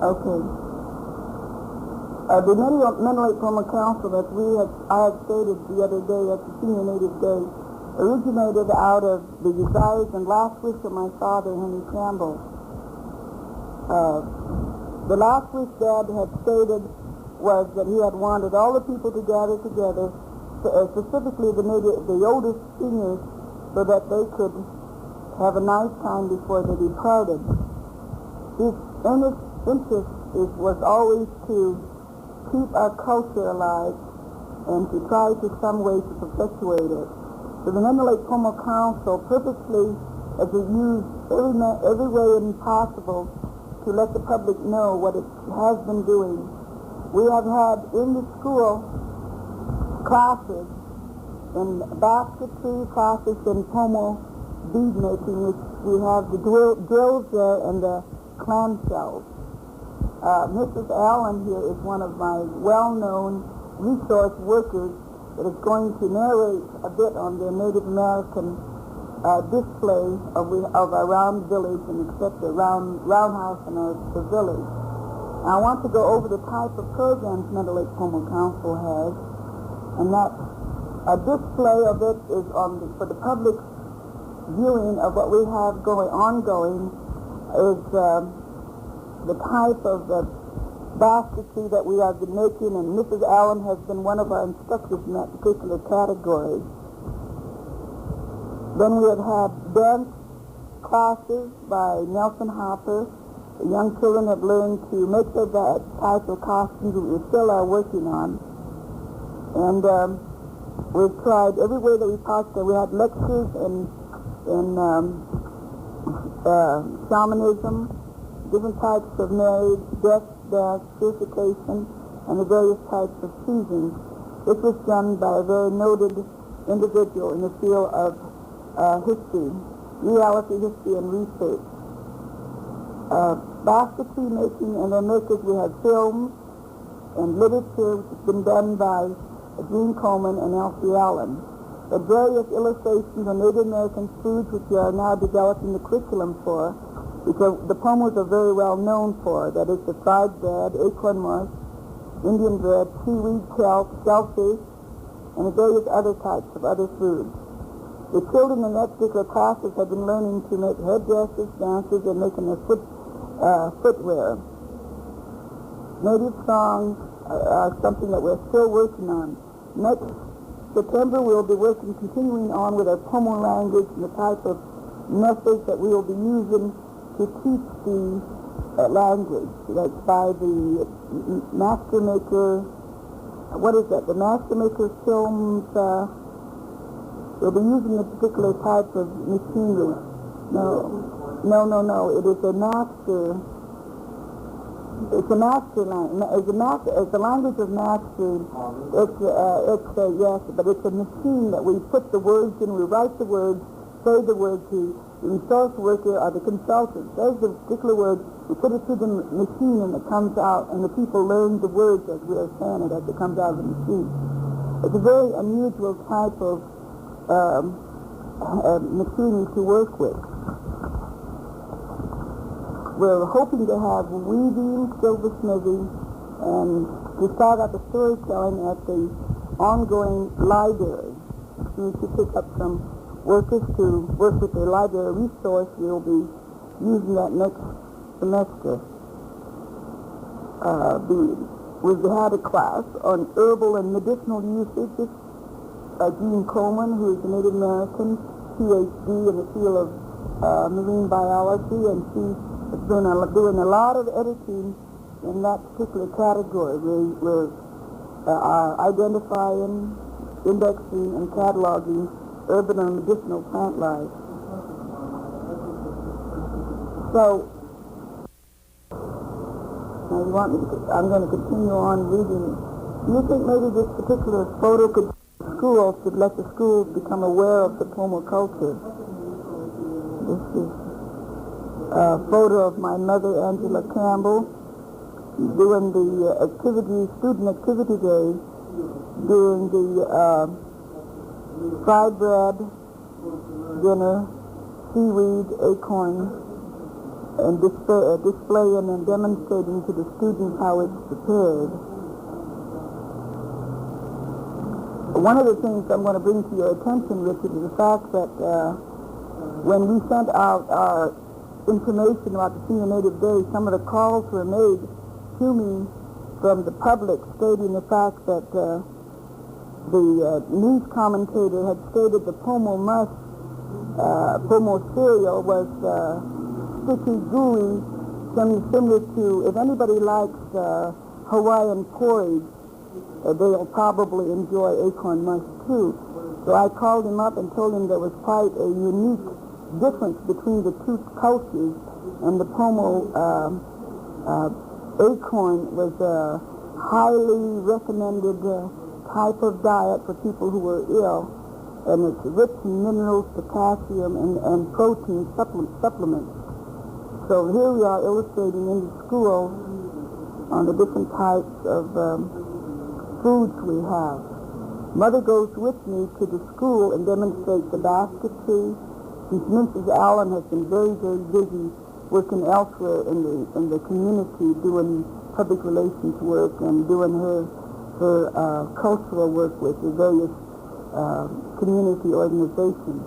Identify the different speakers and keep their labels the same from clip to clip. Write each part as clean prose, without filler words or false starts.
Speaker 1: Okay. The Mendo Lake Pomo Council, as I had stated the other day at the Senior Native Day, originated out of the desires and last wish of my father, Henry Campbell. The last wish Dad had stated was that he had wanted all the people to gather together, specifically the oldest seniors, so that they could have a nice time before they departed. His earnest interest was always to keep our culture alive and to try to some way to perpetuate it. So the Mendo Lake Pomo Council purposely has used every way possible to let the public know what it has been doing. We have had in the school classes in basketry, classes in Pomo bead making, which we have the drills there and the clamshells. Mrs. Allen here is one of my well-known resource workers that is going to narrate a bit on the Native American display of our round village and the roundhouse in the village. I want to go over the type of programs Mendo Lake Pomo Council has, and that a display of it is for the public viewing of what we have ongoing is the type of basketry that we have been making, and Mrs. Allen has been one of our instructors in that particular category. Then we have had dance classes by Nelson Hopper. The young children have learned to make their type of costumes that we still are working on. And we've tried every way that we possibly. We had lectures in shamanism, different types of marriage, death, purification, and the various types of seasons. This was done by a very noted individual in the field of history, reality, history, and research. Basketry making and their makers, we had films and literature, which has been done by Gene Coleman and Elsie Allen. The various illustrations of Native American foods, which we are now developing the curriculum for, because the Pomos are very well known for. That is the fried bread, acorn mush, Indian bread, seaweed, kelp, shellfish, and the various other types of other foods. The children in that particular classes have been learning to make headdresses, dances, and making their footwear. Native songs are something that we're still working on. Next September, we'll be continuing on with our Pomo language and the type of methods that we will be using to teach the language. That's by the master maker. What is that? The master maker films. We'll be using a particular type of machinery. No. It is a master. It's a master language. It's a language of mastering. Yes, but it's a machine that we put the words in. We write the words, say the word to the resource worker or the consultant. There's the particular word. We put it through the machine and it comes out, and the people learn the words as we are saying it as it comes out of the machine. It's a very unusual type of machinery to work with. We're hoping to have weaving, silversmithing, and to start out the storytelling at the ongoing library. We should pick up some workers to work with the library resource. We'll be using that next semester. We've had a class on herbal and medicinal usages by Gene Coleman, who is a Native American PhD in the field of marine biology, and she has been doing a lot of editing in that particular category. We're identifying, indexing, and cataloging urban and medicinal plant life. So, now you want me to, I'm going to continue on reading. Do you think maybe this particular photo could let the schools become aware of the Pomo culture? This is a photo of my mother, Angela Campbell, doing the student activity day, doing the fried bread dinner, seaweed, acorn, and displaying and demonstrating to the students how it's prepared. One of the things I'm going to bring to your attention, Richard, is the fact that when we sent out our information about the Senior Native Day, some of the calls were made to me from the public stating the fact that the news commentator had stated the Pomo cereal was sticky, gooey, similar to, if anybody likes Hawaiian porridge, they'll probably enjoy acorn mush too. So I called him up and told him there was quite a unique difference between the two cultures, and the Pomo acorn was a highly recommended type of diet for people who were ill, and it's rich in minerals, potassium, and protein supplements. So here we are illustrating in the school on the different types of foods we have. Mother goes with me to the school and demonstrates the basketry, since Mrs. Allen has been very, very busy working elsewhere in the community, doing public relations work and doing her cultural work with the various community organizations.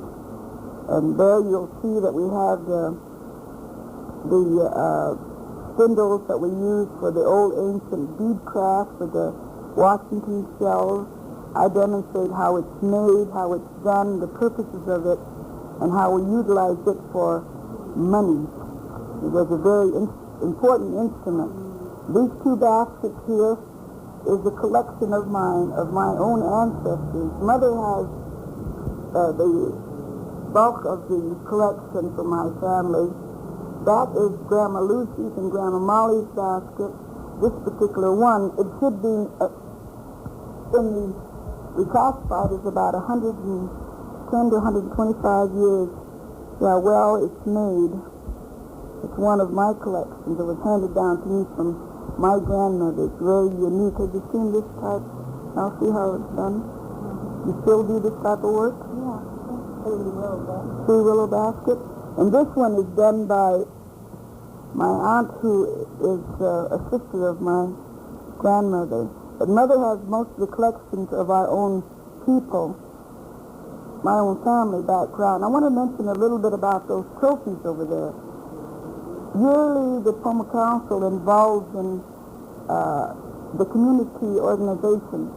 Speaker 1: And there you'll see that we have the spindles that we use for the old ancient bead craft, for the Washington shells. I demonstrate how it's made, how it's done, the purposes of it, and how we utilize it for money. It was a very important instrument. These two baskets here is a collection of mine, of my own ancestors. Mother has the bulk of the collection for my family. That is Grandma Lucy's and Grandma Molly's basket. This particular one, it should be reclassified as about 110 to 125 years. Yeah, well, it's made. It's one of my collections. It was handed down to me from my grandmother. It's very unique. Have you seen this type? I'll see how it's done. You still do this type of work?
Speaker 2: Yeah.
Speaker 1: Three willow basket. And this one is done by my aunt, who is a sister of my grandmother. But Mother has most of the collections of our own people, my own family background. I want to mention a little bit about those trophies over there. Yearly, the Pomo Council involves in the community organization.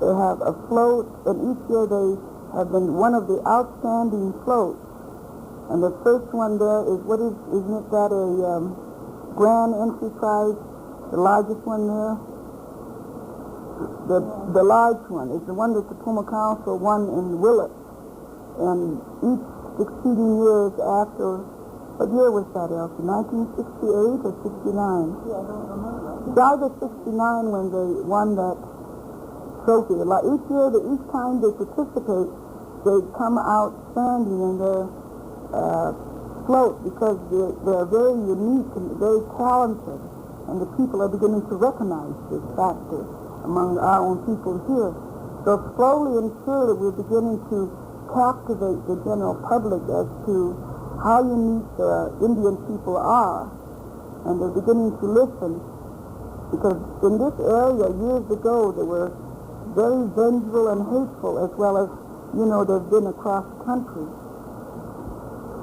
Speaker 1: They have a float, and each year they have been one of the outstanding floats. And the first one there is, isn't it that a grand entry prize, the largest one there? The large one is the one that the Pomo Council won in Willett. And each succeeding years after, what year was that, Elsie? 1968 or 69?
Speaker 2: Yeah, I don't remember.
Speaker 1: It's either 69 when they won that trophy. Like each time they participate, they come out standing in their float, because they're very unique and very talented, and the people are beginning to recognize this factor among our own people here. So slowly and surely we're beginning to captivate the general public as to how unique the Indian people are, and they're beginning to listen, because in this area years ago they were very vengeful and hateful, as well as, they've been across the country.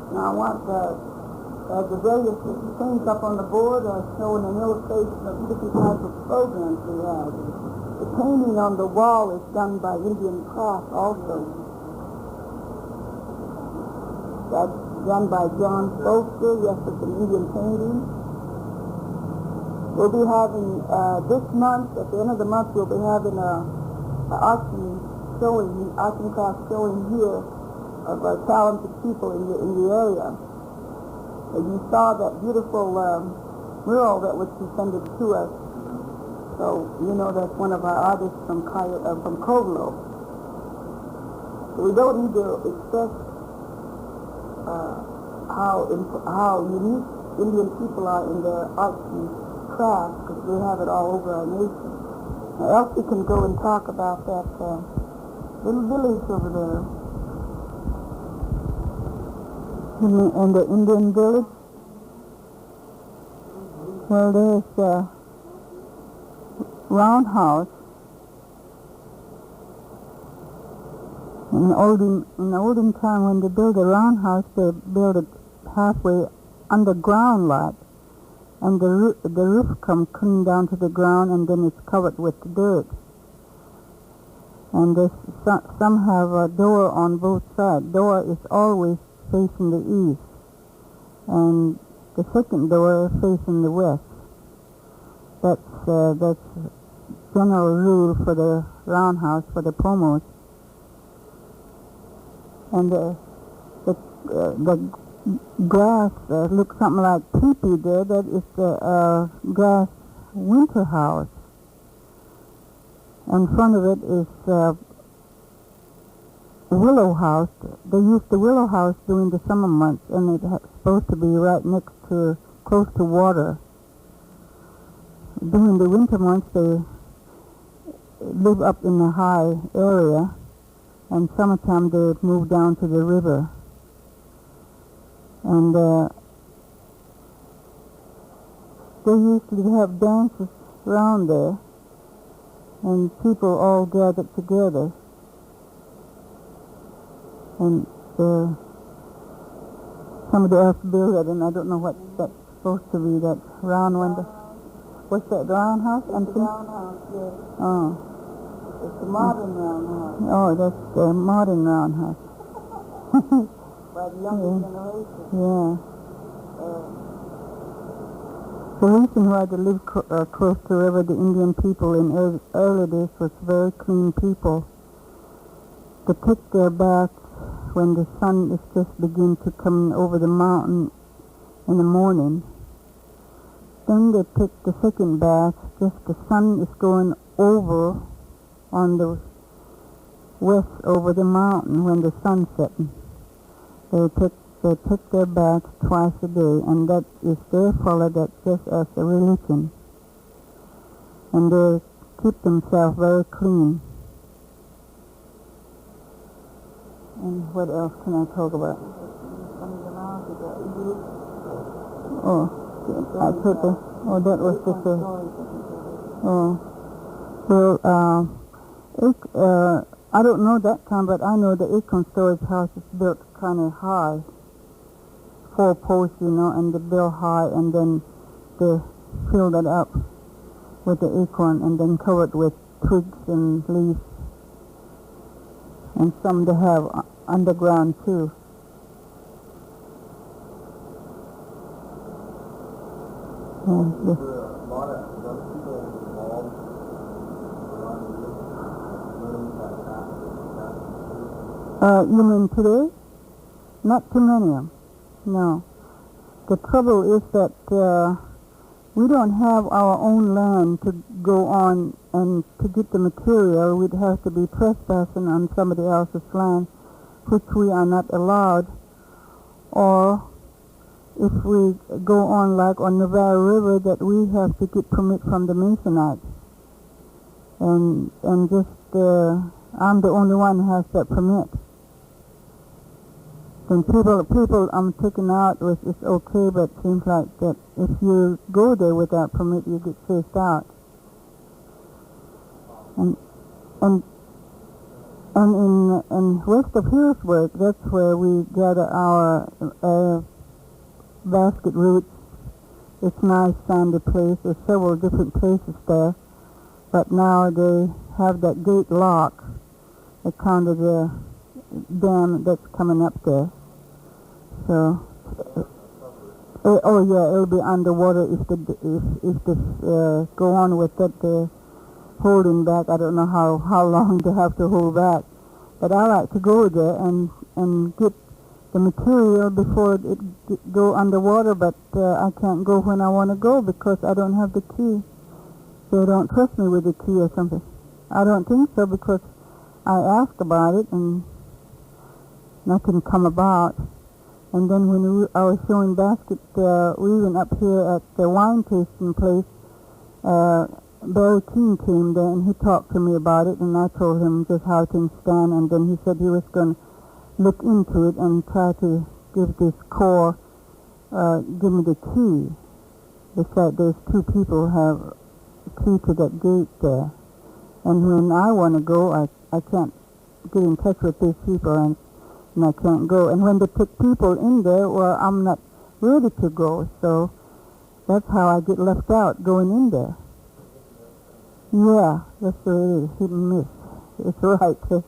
Speaker 1: Now I want the various things up on the board are showing an illustration of different types of programs we have. The painting on the wall is done by Indian craft also. That's done by John Foster. Yes, it's an Indian painting. We'll be having, this month, at the end of the month, we'll be having an arts and craft showing here of our talented people in the area. And you saw that beautiful mural that was presented to us. So that's one of our artists from Kovlo. So we don't need to express how unique Indian people are in their arts and crafts, because we have it all over our nation. Now Elsie can go and talk about that little village over there. And the Indian village. Well, there's a roundhouse. In the olden time, when they build a roundhouse, they build it halfway underground like, and the roof comes clean down to the ground, and then it's covered with dirt. And some have a door on both sides. Door is always facing the east, and the second door is facing the west. That's general rule for the roundhouse for the Pomos. And the grass looks something like teepee there. That is the grass winter house. In front of it is willow house. They use the willow house during the summer months, and it's supposed to be right next to, close to water. During the winter months, they live up in a high area, and summertime they move down to the river. And they usually have dances around there, and people all gathered together. And somebody else built it, and I don't know what that's supposed to be, that round one. What's that, roundhouse?
Speaker 2: It's the roundhouse, yes.
Speaker 1: Oh.
Speaker 2: It's the modern roundhouse.
Speaker 1: Oh, that's the modern roundhouse.
Speaker 2: By the younger generation.
Speaker 1: Yeah. The reason why they live close to the river, the Indian people in early days was very clean people. They take their baths when the sun is just beginning to come over the mountain in the morning. Then they take the second bath, just the sun is going over on the west over the mountain when the sun's setting. They take their bath twice a day, and that is their follow that just as a religion. And they keep themselves very clean. And what else can I talk about? Oh, I thought that was just a... Oh. Well, I don't know that time, but I know the acorn storage house is built kind of high. 4 posts, and they build high, and then they fill that up with the acorn, and then cover it with twigs and leaves. And some they have underground too. You mean today? Not too many of them. No. The trouble is that we don't have our own land to go on, and to get the material we'd have to be trespassing on somebody else's land, which we are not allowed. Or if we go on like on the Nevada River, that we have to get permit from the Masonites. And just I'm the only one who has that permit. Then people I'm taking out with is okay, but it seems like that if you go there without permit, you get chased out. And in west of Hillsburg, that's where we gather our basket roots. It's nice sandy place. There's several different places there, but now they have that gate lock account of the dam that's coming up there. So, oh yeah, it'll be underwater if they go on with that. They're holding back. I don't know how long they have to hold back, but I like to go there and get the material before it go underwater. But I can't go when I want to go because I don't have the key. They don't trust me with the key or something. I don't think so, because I asked about it and nothing come about. And then when I was showing basket weaving up here at the wine tasting place, Barry King came there and he talked to me about it, and I told him just how things stand, and then he said he was going to look into it and try to give this Corps, give me the key. It's that those two people have key to that gate there. And when I want to go, I can't get in touch with these people, and I can't go. And when they put people in there, well, I'm not ready to go. So that's how I get left out, going in there. Yeah, that's the way it is. Hit and miss. It's right.
Speaker 2: So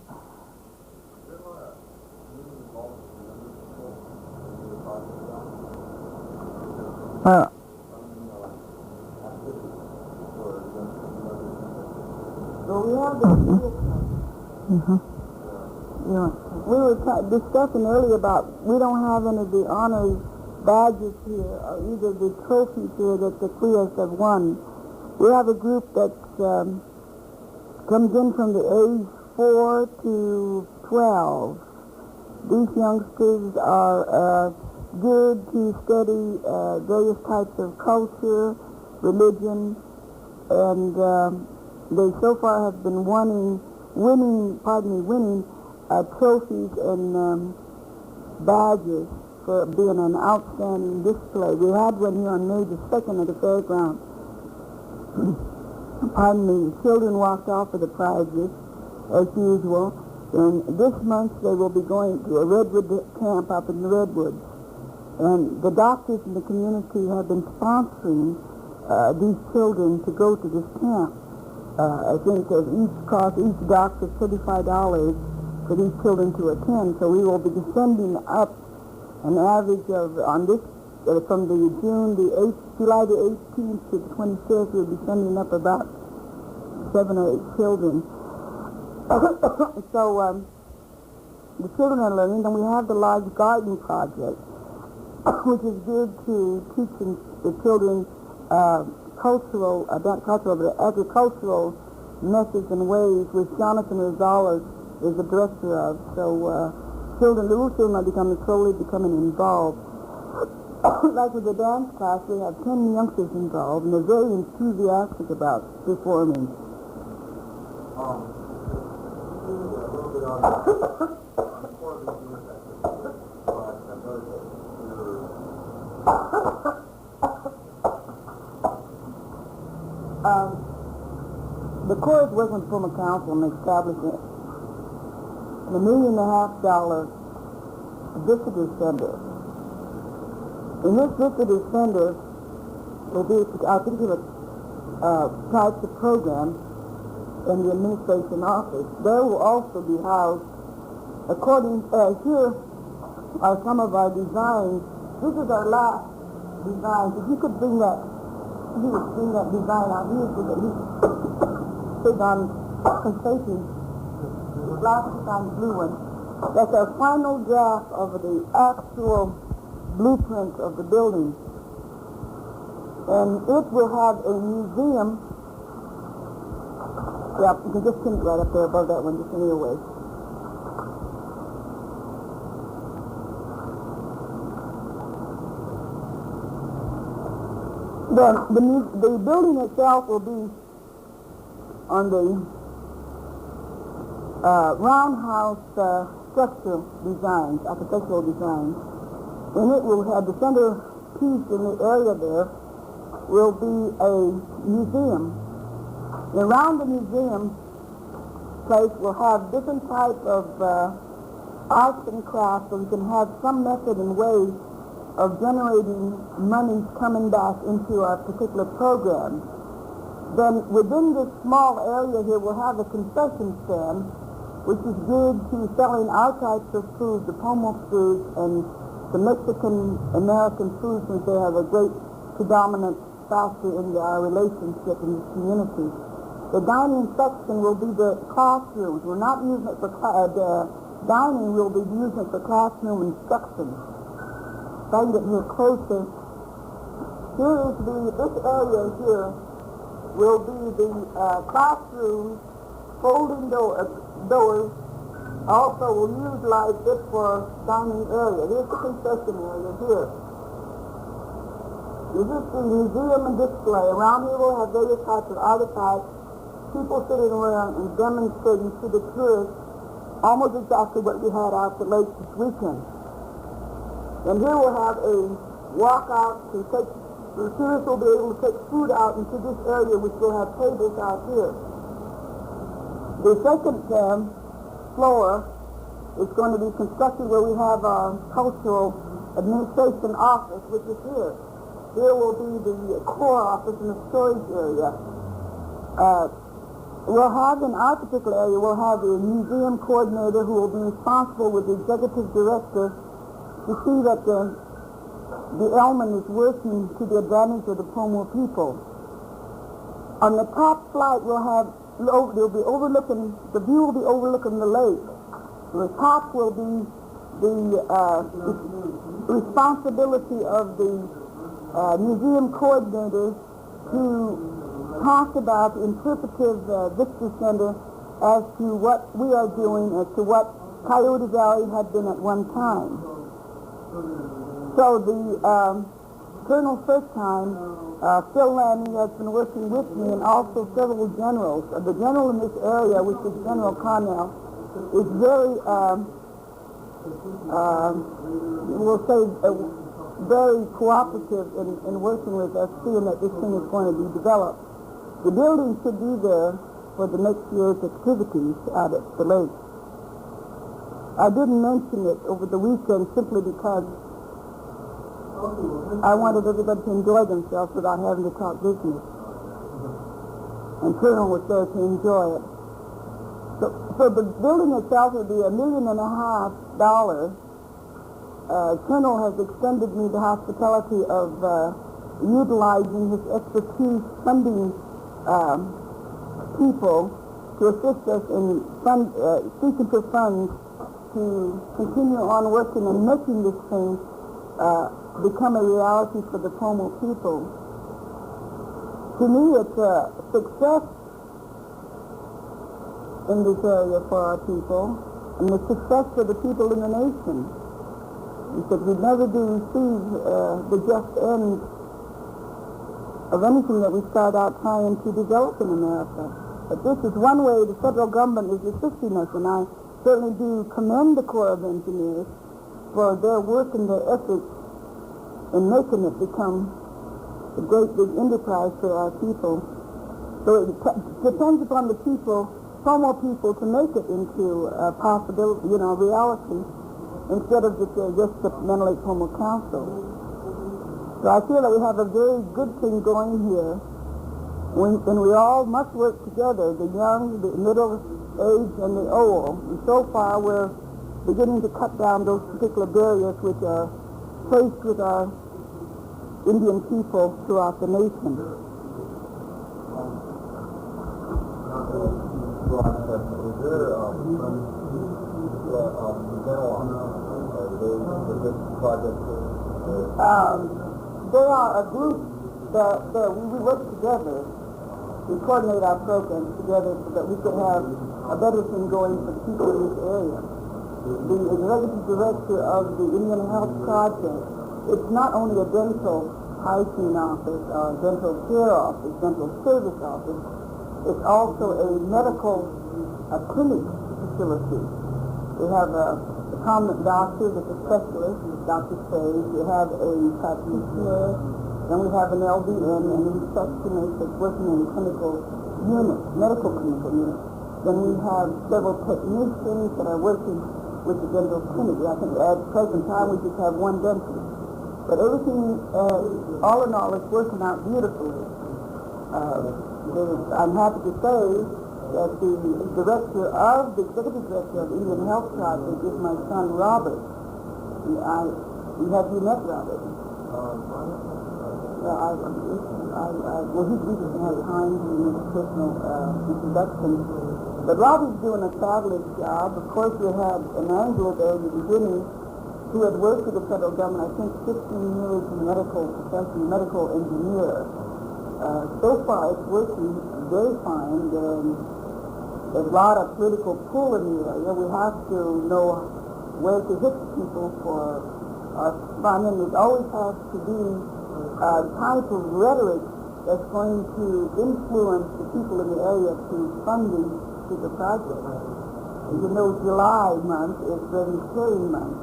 Speaker 2: we have the
Speaker 1: Yeah.
Speaker 2: We were discussing earlier about we don't have any of the honors badges here, or either the trophies here that the Creoles have won. We have a group that comes in from the age 4 to 12. These youngsters are good to study various types of culture, religion, and they so far have been winning trophies and badges for being an outstanding display. We had one here on May the 2nd at the fairground. Pardon me, the children walked off with the prizes as usual, and this month they will be going to a redwood camp up in the redwoods. And the doctors in the community have been sponsoring these children to go to this camp. I think that each doctor $35 for these children to attend. So we will be sending up an average of, on this, from the July the 18th to the 25th, we'll be sending up about 7 or 8 children. So the children are learning, and we have the large garden project, which is good to teaching the children agricultural methods and ways, which Jonathan Rosales is the director of. So little children are slowly becoming involved. Like with the dance class, we have 10 youngsters involved, and they're very enthusiastic about performing. The Corps is working with Pomo Council on establishing a $1.5 million visitor center. In this visitor center will be our particular types of programs in the administration office. There will also be housed, here are some of our designs. This is our last design. If you could bring that design out here so that he put on faces, the black and blue one. That's our final draft of the actual blueprint of the building. And it will have a museum. Yeah, you can just pin it right up there above that one, just any way. The building itself will be on the roundhouse structural designs, architectural designs. And it will have the center piece in the area there will be a museum. And around the museum place will have different types of arts and crafts, so we can have some method and way of generating money coming back into our particular program. Then within this small area here, we'll have a concession stand, which is geared to selling our types of foods, the Pomo foods, and the Mexican-American foods, since they have a great predominant factor in our relationship in this community. The dining section will be the classrooms. We're not using it for dining, we'll be using it for classroom instruction. If I can get here closer, this area here will be the classrooms, folding doors. Also, we'll utilize it for dining area. Here's the concession area here. This is the museum and display. Around here we'll have various types of artifacts, people sitting around and demonstrating to the tourists almost exactly what we had out at the lake this weekend. And here we'll have a walkout to take
Speaker 1: The tourists will be able to take food out into this area, which will have tables out here. The second floor is going to be constructed where we have our cultural administration office, which is here. Here will be the core office and the storage area. We'll have in our particular area, we'll have a museum coordinator who will be responsible with the executive director to see that the element is working to the advantage of the Pomo people. On the top flight, they'll be overlooking, the view will be overlooking the lake. The top will be the responsibility of the museum coordinator to talk about the interpretive visitor center as to what we are doing, as to what Coyote Valley had been at one time. So the Colonel first time, Phil Lanning, has been working with me, and also several generals. The general in this area, which is General Connell, is very, we'll say, very cooperative in working with us, seeing that this thing is going to be developed. The building should be there for the next year's activities out at the lake. I didn't mention it over the weekend simply because I wanted everybody to enjoy themselves without having to talk business. And Colonel was there to enjoy it. So the building itself would be $1.5 million. Colonel has extended me the hospitality of utilizing his expertise funding people to assist us in seeking for funds to continue on working and making this thing become a reality for the Pomo people. To me, it's a success in this area for our people, and a success for the people in the nation, because we never do receive the just end of anything that we start out trying to develop in America. But this is one way the federal government is assisting us, and I certainly do commend the Corps of Engineers for their work and their efforts in making it become a great big enterprise for our people. So it depends upon the people, Pomo people, to make it into a possibility, reality, instead of just the Mendo Lake Pomo Council. So I feel that we have a very good thing going here, and we all must work together, the young, the middle age, and the old. And so far, we're beginning to cut down those particular barriers which are faced with our Indian people throughout the nation.
Speaker 3: Is there
Speaker 1: They are a group that we work together. We coordinate our programs together so that we could have a better thing going for the people in this area. The executive director of the Indian Health Project, it's not only a dental hygiene office or dental care office, dental service office, it's also a medical clinic facility. We have a prominent doctor that's a specialist, Dr. Sage. We have a practitioner, then we have an LVN and a receptionist that's working in clinical units, medical clinical units. Then we have several technicians that are working with the dental clinic. I think at the present time we just have one dentist. But everything, all in all, is working out beautifully. I'm happy to say that the executive director of the Indian Health Project is my son, Robert. Have you met Robert? He doesn't have time to make a personal introduction. But Robert's doing a fabulous job. Of course, we had an Angelo there at the beginning who had worked for the federal government, I think 15 years in the medical profession, medical engineer. So far, it's working very fine. There's a lot of political pull in the area. We have to know where to hit people for our funding. It always has to be a type of rhetoric that's going to influence the people in the area to funding to the project. As you know, July month is Vegetarian month.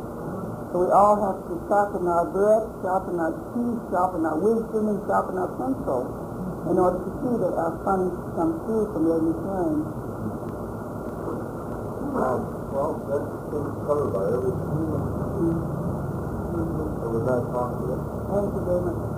Speaker 1: So So we all have to sharpen our breath, sharpen our teeth, sharpen our wisdom, and sharpen our pencil in order to see that our funds come through from every flame.
Speaker 3: Well, that's covered by everything. It was nice talking to you.
Speaker 1: Thank you very much.